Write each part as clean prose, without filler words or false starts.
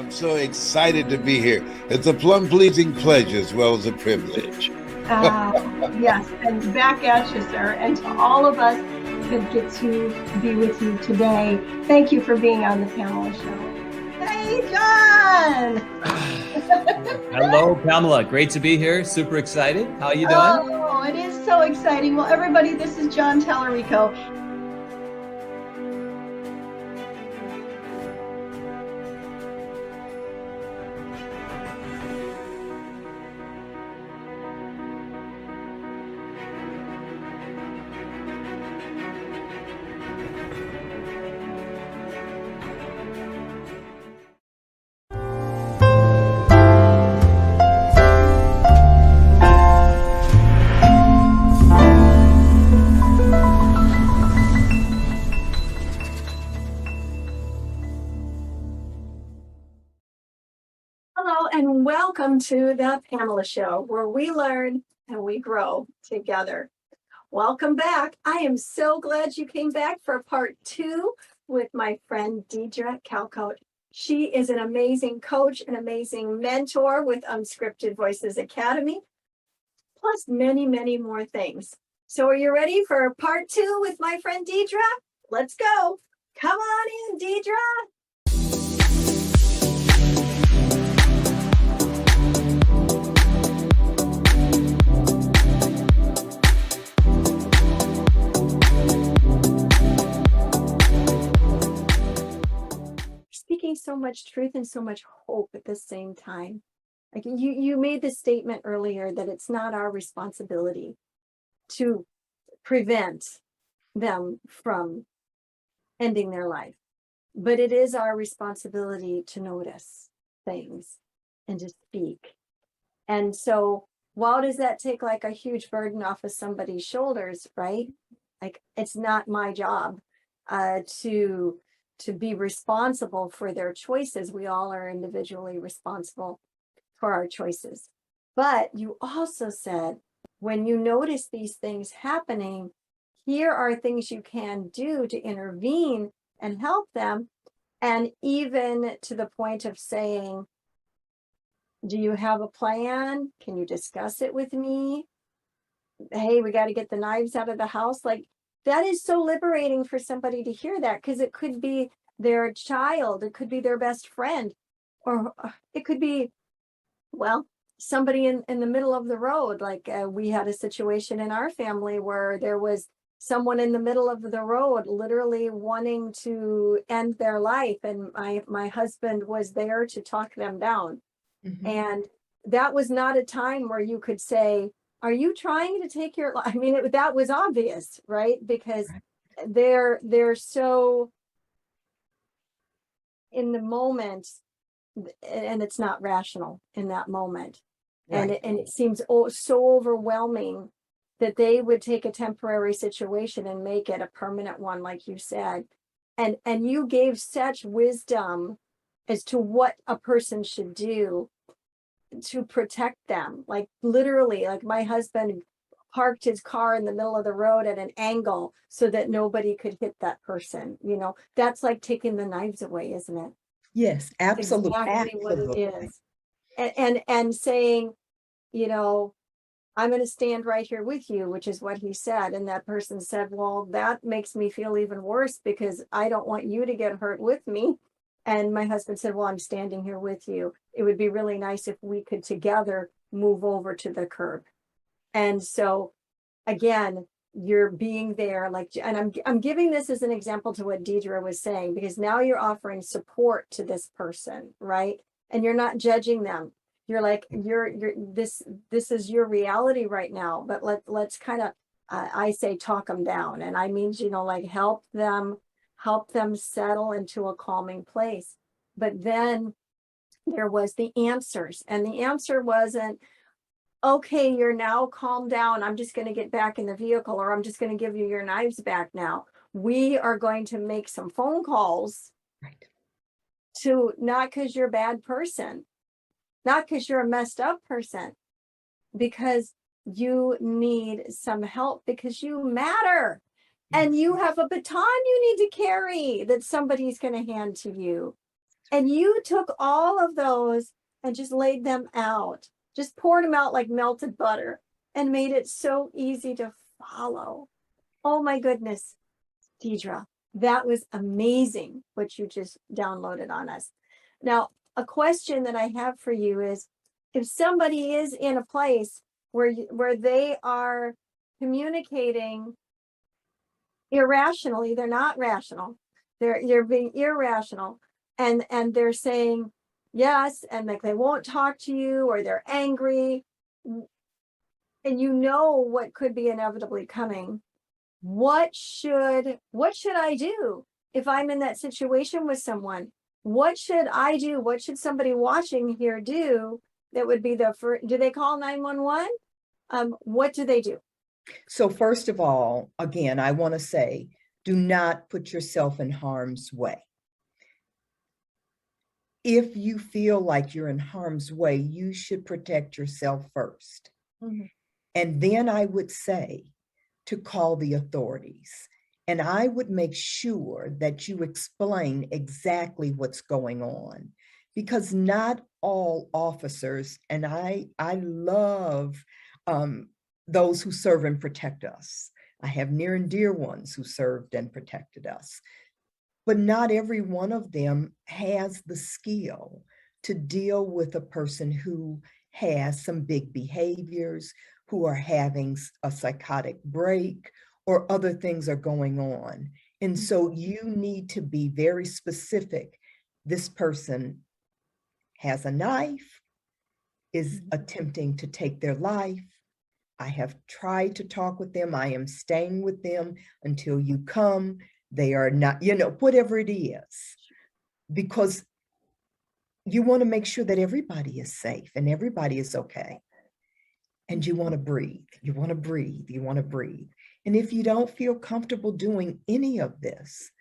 I'm so excited to be here. It's a plum-pleasing pleasure as well as a privilege. Yes, and back at you, sir. And to all of us that get to be with you today, thank you for being on the Pamela Show. Hey, John! Hello, Pamela. Great to be here. Super excited. How are you doing? Oh, it is so exciting. Well, everybody, this is John Tallarico. Hello, and welcome to the Pamela Show, where we learn and we grow together. Welcome back. I am so glad you came back for part 2 with my friend Deidre Calcoate. She is an amazing coach, an amazing mentor with Unscripted Voices Academy, plus many, many more things. So are you ready for part 2 with my friend Deidre? Let's go. Come on in, Deidre. Speaking so much truth and so much hope at the same time. Like you made the statement earlier that it's not our responsibility to prevent them from ending their life, but it is our responsibility to notice things and to speak. And so, why does that take like a huge burden off of somebody's shoulders, right? Like it's not my job to be responsible for their choices. We all are individually responsible for our choices. But you also said, when you notice these things happening, here are things you can do to intervene and help them. And even to the point of saying, do you have a plan? Can you discuss it with me? Hey, we got to get the knives out of the house. Like, that is so liberating for somebody to hear that, because it could be their child, it could be their best friend, or it could be, well, somebody in the middle of the road. Like we had a situation in our family where there was someone in the middle of the road literally wanting to end their life, and my husband was there to talk them down. Mm-hmm. And that was not a time where you could say, are you trying to take your life? I mean, that was obvious, right? Because they're so in the moment, and it's not rational in that moment. Right. And it seems so overwhelming that they would take a temporary situation and make it a permanent one, like you said. And you gave such wisdom as to what a person should do to protect them. Like literally, like my husband parked his car in the middle of the road at an angle so that nobody could hit that person. You know, that's like taking the knives away, isn't it? Yes, absolutely. Exactly what it is. And saying, you know, I'm going to stand right here with you, which is what he said. And that person said, well, that makes me feel even worse because I don't want you to get hurt with me. And my husband said, well, I'm standing here with you. It would be really nice if we could together move over to the curb. And so, again, you're being there, like, and I'm giving this as an example to what Deidre was saying, because now you're offering support to this person, right? And you're not judging them. You're like, this is your reality right now, but let's kind of, I say, talk them down. And I mean, you know, like help them settle into a calming place. But then there was the answers, and the answer wasn't, okay, you're now calmed down, I'm just going to get back in the vehicle, or I'm just going to give you your knives back now. We are going to make some phone calls, right? To not because you're a bad person, not because you're a messed up person, because you need some help, because you matter. And you have a baton you need to carry that somebody's going to hand to you. And you took all of those and just laid them out, just poured them out like melted butter and made it so easy to follow. Oh my goodness, Deidre, that was amazing what you just downloaded on us. Now, a question that I have for you is, if somebody is in a place where they are communicating irrationally, they're not rational, they're being irrational, and they're saying yes, and like they won't talk to you, or they're angry, and you know what could be inevitably coming. What should I do if I'm in that situation with someone? What should I do? What should somebody watching here do that would be the first? Do they call 911? What do they do? So first of all, again, I want to say, do not put yourself in harm's way. If you feel like you're in harm's way, you should protect yourself first. Mm-hmm. And then I would say to call the authorities. And I would make sure that you explain exactly what's going on, because not all officers, and I love those who serve and protect us. I have near and dear ones who served and protected us, but not every one of them has the skill to deal with a person who has some big behaviors, who are having a psychotic break, or other things are going on. And so you need to be very specific. This person has a knife, is attempting to take their life. I have tried to talk with them. I am staying with them until you come. They are not, whatever it is, because you want to make sure that everybody is safe and everybody is okay. And you want to breathe, you want to breathe, you want to breathe. And if you don't feel comfortable doing any of this,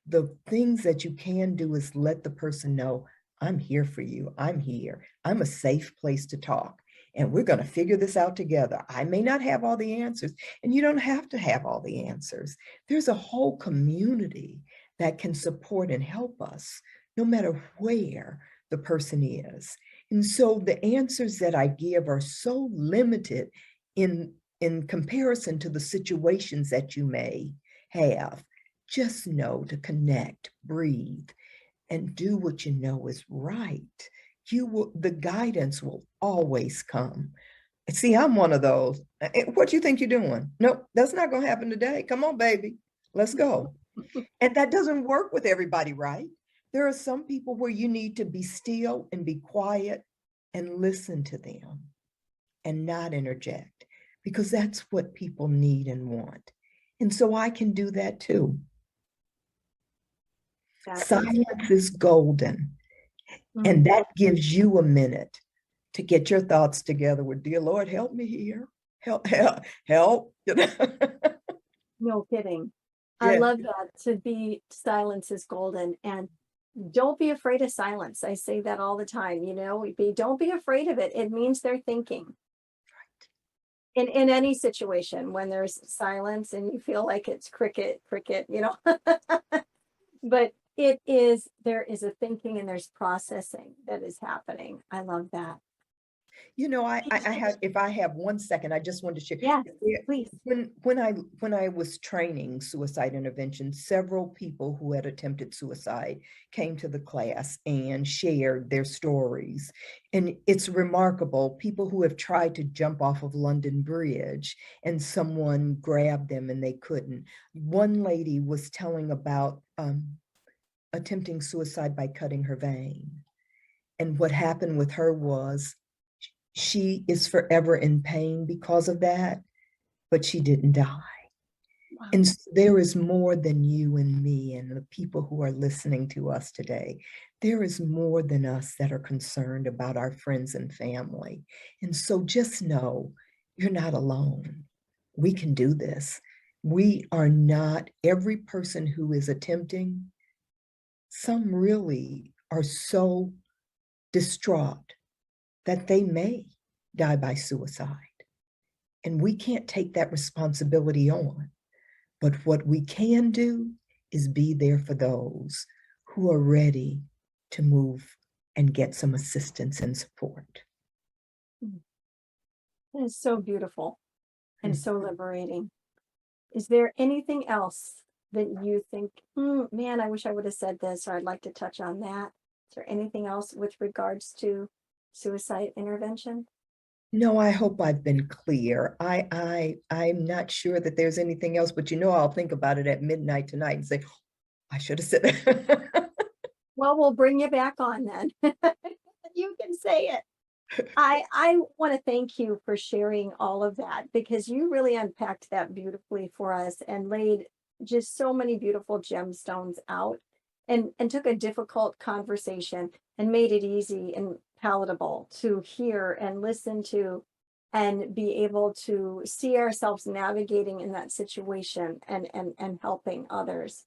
the things that you can do is let the person know, I'm here for you. I'm here. I'm a safe place to talk. And we're going to figure this out together. I may not have all the answers, and you don't have to have all the answers. There's a whole community that can support and help us, no matter where the person is. And so the answers that I give are so limited in comparison to the situations that you may have. Just know to connect, breathe, and do what you know is right. The guidance will always come. See, I'm one of those. What you think you're doing? Nope, that's not going to happen today. Come on, baby, let's go. And that doesn't work with everybody, right? There are some people where you need to be still and be quiet and listen to them and not interject, because that's what people need and want. And so I can do that too. Silence is golden. And that gives you a minute to get your thoughts together with, dear Lord, help me here. Help. No kidding. Yeah. I love that, to be silence is golden. And don't be afraid of silence. I say that all the time, don't be afraid of it. It means they're thinking. Right. In any situation, when there's silence and you feel like it's cricket, but there is a thinking and there's processing that is happening. I love that. If I have 1 second, I just wanted to share. Yeah, please. When I was training suicide intervention, several people who had attempted suicide came to the class and shared their stories. And it's remarkable, people who have tried to jump off of London Bridge and someone grabbed them and they couldn't. One lady was telling about attempting suicide by cutting her vein. And what happened with her was, she is forever in pain because of that, but she didn't die. Wow. And so there is more than you and me and the people who are listening to us today. There is more than us that are concerned about our friends and family. And so just know you're not alone. We can do this. We are not, every person who is attempting, some really are so distraught that they may die by suicide. And we can't take that responsibility on. But what we can do is be there for those who are ready to move and get some assistance and support. That is so beautiful and so liberating. Is there anything else that you think, man, I wish I would have said this, or I'd like to touch on that? Is there anything else with regards to suicide intervention? No, I hope I've been clear. I'm not sure that there's anything else, but I'll think about it at midnight tonight and say, I should have said that. Well, we'll bring you back on then. You can say it. I want to thank you for sharing all of that, because you really unpacked that beautifully for us and laid just so many beautiful gemstones out, and took a difficult conversation and made it easy and palatable to hear and listen to, and be able to see ourselves navigating in that situation and helping others.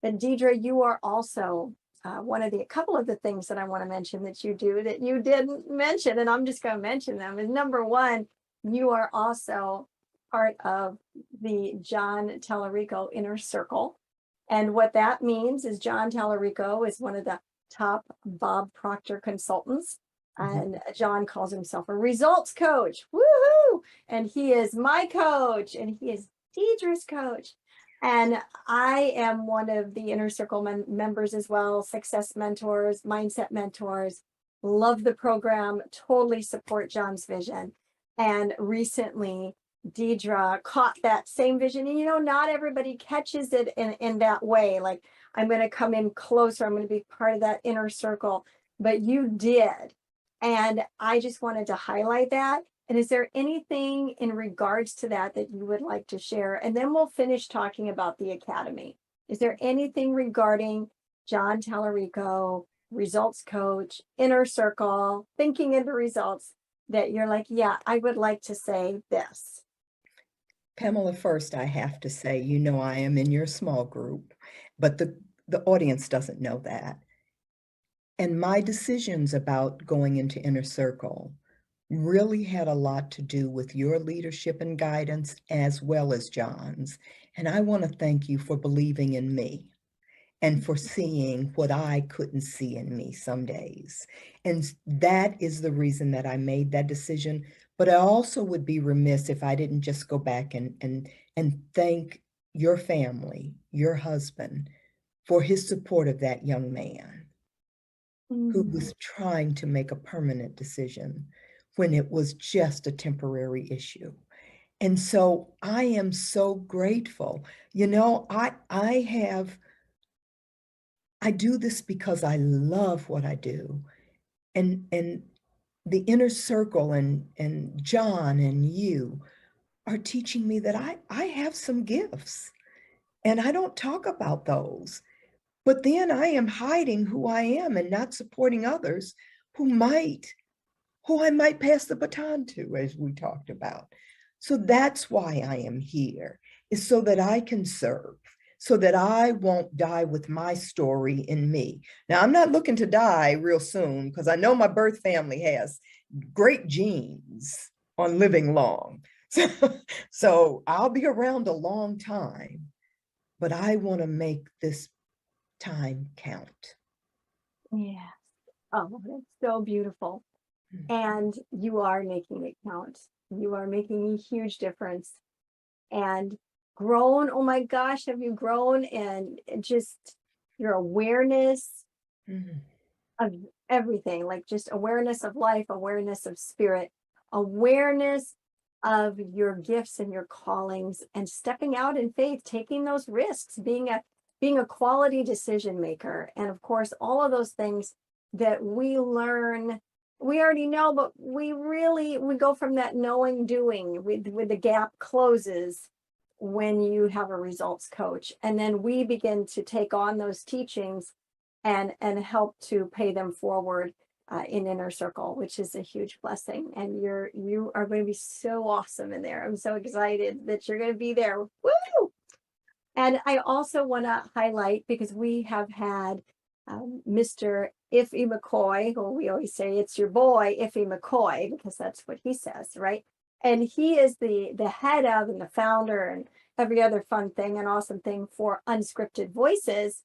And Deidre, you are also a couple of the things that I want to mention that you do that you didn't mention, and I'm just going to mention them, is number one, you are also part of the John Tallarico Inner Circle. And what that means is John Tallarico is one of the top Bob Proctor consultants. And John calls himself a results coach. Woohoo! And he is my coach, and he is Deidre's coach. And I am one of the Inner Circle members as well, success mentors, mindset mentors. Love the program, totally support John's vision. And recently, Deidre caught that same vision. And not everybody catches it in that way. Like, I'm going to come in closer, I'm going to be part of that inner circle. But you did. And I just wanted to highlight that. And is there anything in regards to that you would like to share? And then we'll finish talking about the Academy. Is there anything regarding John Tallarico, results coach, inner circle, thinking in the results, that you're like, yeah, I would like to say this? Pamela, first I have to say, I am in your small group, but the audience doesn't know that. And my decisions about going into Inner Circle really had a lot to do with your leadership and guidance, as well as John's. And I want to thank you for believing in me and for seeing what I couldn't see in me some days. And that is the reason that I made that decision. But I also would be remiss if I didn't just go back and thank your family, your husband, for his support of that young man who was trying to make a permanent decision when it was just a temporary issue. And so I am so grateful. I do this because I love what I do. And the Inner Circle and John and you are teaching me that I have some gifts, and I don't talk about those. But then I am hiding who I am and not supporting others who I might pass the baton to, as we talked about. So that's why I am here, is so that I can serve, so that I won't die with my story in me. Now, I'm not looking to die real soon, because I know my birth family has great genes on living long. So I'll be around a long time, but I want to make this time count. Yes. Oh, that's so beautiful. And you are making it count. You are making a huge difference. And grown, oh my gosh, have you grown? And just your awareness of everything, like just awareness of life, awareness of spirit, awareness of your gifts and your callings, and stepping out in faith, taking those risks, being a quality decision maker. And of course, all of those things that we learn, we already know, but we go from that knowing, doing, with the gap closes when you have a results coach. And then we begin to take on those teachings and help to pay them forward in Inner Circle, which is a huge blessing. And you are going to be so awesome in there. I'm so excited that you're going to be there. Woo! And I also want to highlight, because we have had Mr. Iffy McCoy, who we always say it's your boy, Iffy McCoy, because that's what he says, right? And he is the head of and the founder and every other fun thing and awesome thing for Unscripted Voices.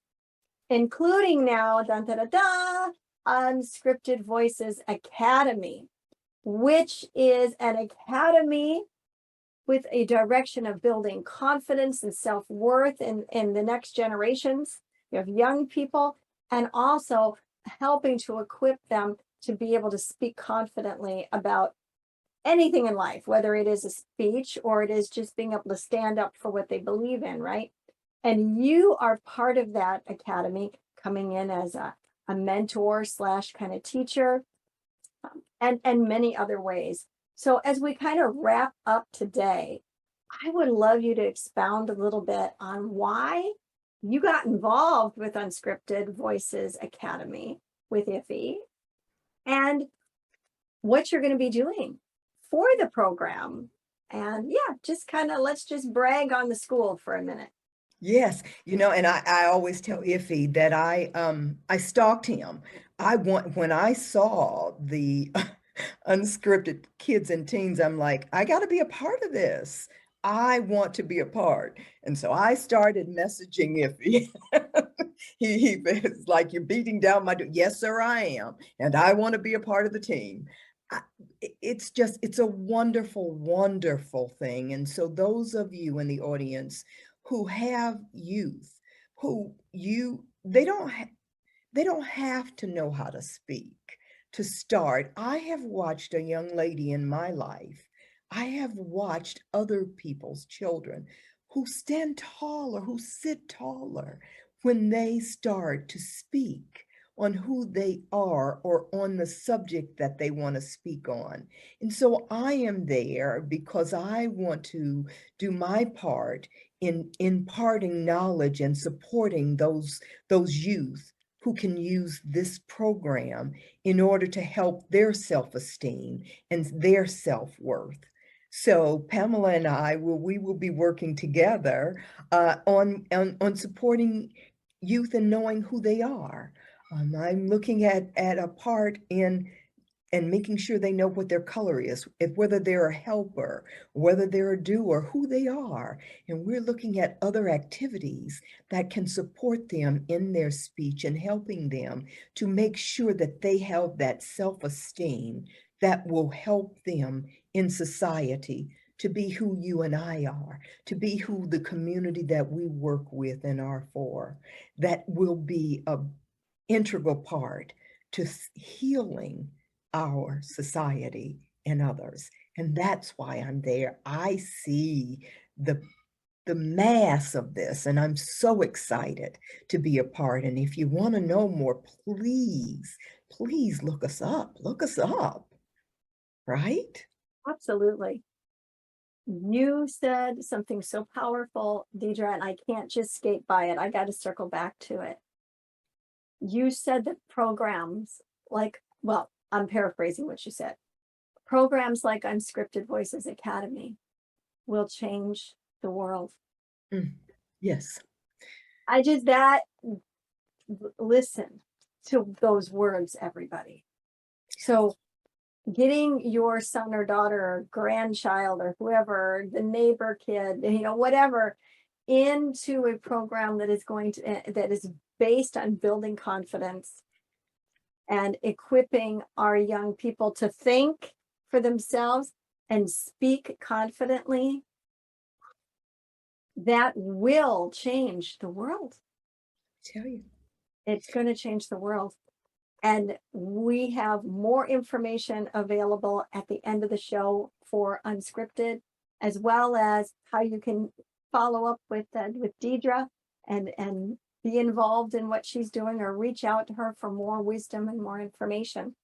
including now, dun, da, da, da, Unscripted Voices Academy, which is an academy with a direction of building confidence and self-worth in the next generations. You have young people, and also helping to equip them to be able to speak confidently about anything in life, whether it is a speech or it is just being able to stand up for what they believe in, right? And you are part of that academy, coming in as a mentor / kind of teacher, and many other ways. So as we kind of wrap up today, I would love you to expound a little bit on why you got involved with Unscripted Voices Academy with IFE, and what you're going to be doing for the program. And yeah, just kind of, let's just brag on the school for a minute. Yes, and I always tell Iffy that I stalked him. When I saw the unscripted kids and teens, I'm like, I got to be a part of this. I want to be a part. And so I started messaging Iffy. He was like, you're beating down my door. Yes, sir, I am. And I want to be a part of the team. It's a wonderful, wonderful thing. And so those of you in the audience who have youth, they don't have to know how to speak to start. I have watched a young lady in my life. I have watched other people's children who stand taller, who sit taller when they start to speak on who they are or on the subject that they want to speak on. And so I am there because I want to do my part in imparting knowledge and supporting those youth who can use this program in order to help their self-esteem and their self-worth. So Pamela and I will be working together on supporting youth and knowing who they are. I'm looking at a part in and making sure they know what their color is, whether they're a helper, whether they're a doer, who they are. And we're looking at other activities that can support them in their speech and helping them to make sure that they have that self-esteem that will help them in society to be who you and I are, to be who the community that we work with and are for, that will be an integral part to healing our society and others. And that's why I'm there. I see the mass of this, and I'm so excited to be a part. And if you want to know more, please look us up, right? Absolutely. You said something so powerful, Deidre, and I can't just skate by it. I got to circle back to it. You said that programs like, well, I'm paraphrasing what you said. Programs like Unscripted Voices Academy will change the world. Yes. Listen to those words, everybody. So getting your son or daughter or grandchild or whoever, the neighbor kid, whatever, into a program that is based on building confidence and equipping our young people to think for themselves and speak confidently, that will change the world. I tell you. It's going to change the world. And we have more information available at the end of the show for Unscripted, as well as how you can follow up with Deidre and be involved in what she's doing, or reach out to her for more wisdom and more information.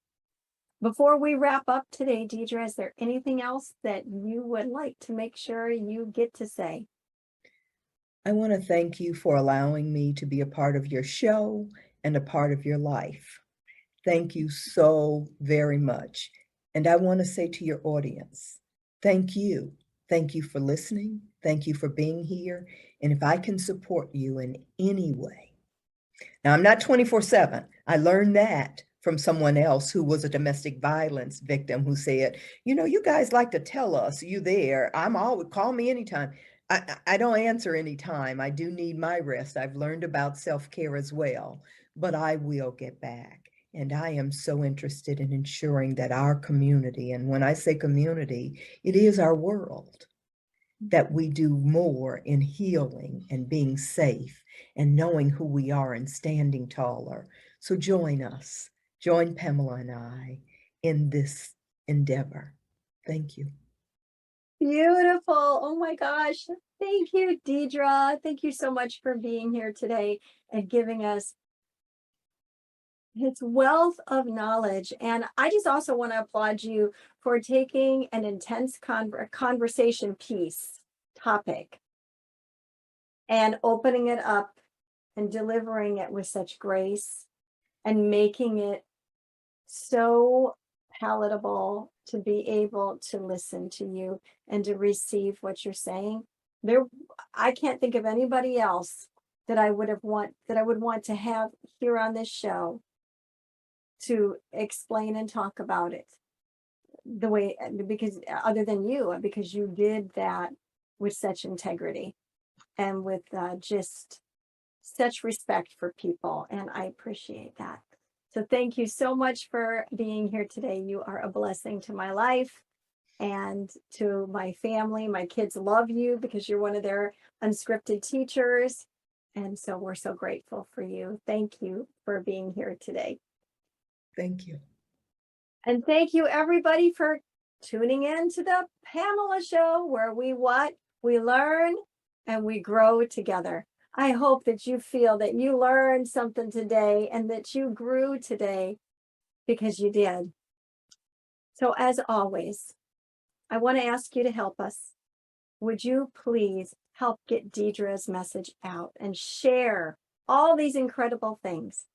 Before we wrap up today, Deidre, is there anything else that you would like to make sure you get to say? I want to thank you for allowing me to be a part of your show and a part of your life. Thank you so very much. And I want to say to your audience, thank you. Thank you for listening. Thank you for being here. And if I can support you in any way. Now, I'm not 24/7. I learned that from someone else who was a domestic violence victim who said, you guys like to tell us you there. I'm always, call me anytime. I don't answer anytime. I do need my rest. I've learned about self-care as well, but I will get back. And I am so interested in ensuring that our community, and when I say community, it is our world, that we do more in healing and being safe and knowing who we are and standing taller. So join us, join Pamela and I in this endeavor. Thank you. Beautiful. Oh my gosh. Thank you, Deidre. Thank you so much for being here today and giving us its wealth of knowledge. And I just also want to applaud you for taking an intense conversation piece topic and opening it up and delivering it with such grace and making it so palatable to be able to listen to you and to receive what you're saying. I can't think of anybody else that I would want to have here on this show to explain and talk about it the way, because other than you, because you did that with such integrity and with just such respect for people. And I appreciate that. So thank you so much for being here today. You are a blessing to my life and to my family. My kids love you because you're one of their unscripted teachers. And so we're so grateful for you. Thank you for being here today. Thank you. And thank you everybody for tuning in to the Pamela Show, where we learn and we grow together. I hope that you feel that you learned something today and that you grew today, because you did. So as always, I want to ask you to help us. Would you please help get Deidre's message out and share all these incredible things?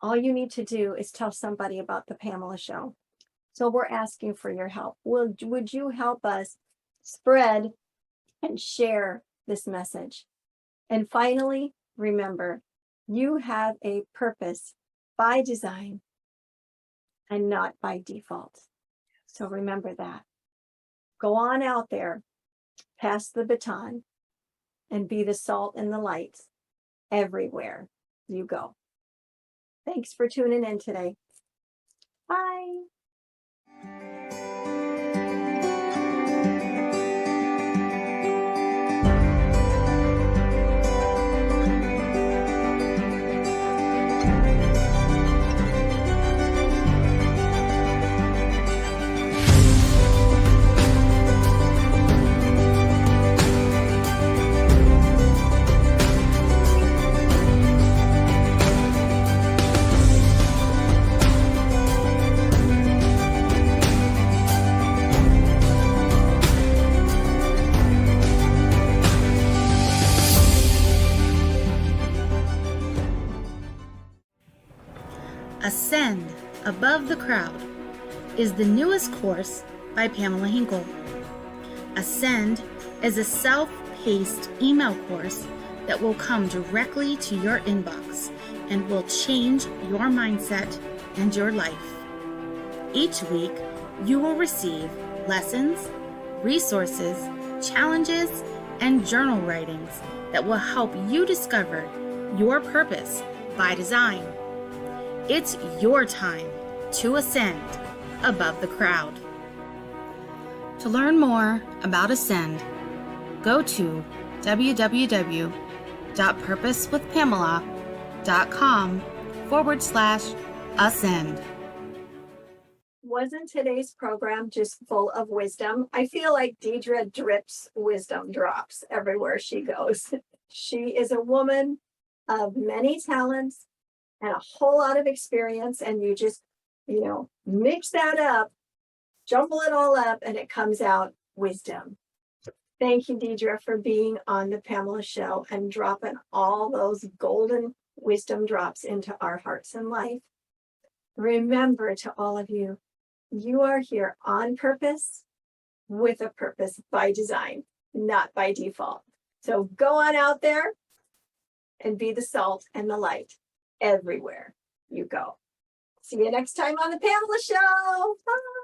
All you need to do is tell somebody about the Pamela Show. So we're asking for your help. Would you help us spread and share this message? And finally, remember, you have a purpose by design and not by default. So remember that. Go on out there, pass the baton, and be the salt and the light everywhere you go. Thanks for tuning in today. Bye. Ascend Above the Crowd is the newest course by Pamela Hinkle. Ascend is a self-paced email course that will come directly to your inbox and will change your mindset and your life. Each week, you will receive lessons, resources, challenges, and journal writings that will help you discover your purpose by design. It's your time to ascend above the crowd. To learn more about Ascend, go to www.purposewithpamela.com/ascend. Wasn't today's program just full of wisdom? I feel like Deidre drips wisdom drops everywhere she goes. She is a woman of many talents and a whole lot of experience, and you just, mix that up, jumble it all up, and it comes out wisdom. Thank you, Deidre, for being on the Pamela Show and dropping all those golden wisdom drops into our hearts and life. Remember, to all of you, you are here on purpose, with a purpose by design, not by default. So go on out there and be the salt and the light everywhere you go. See you next time on the Pamela Show. Bye.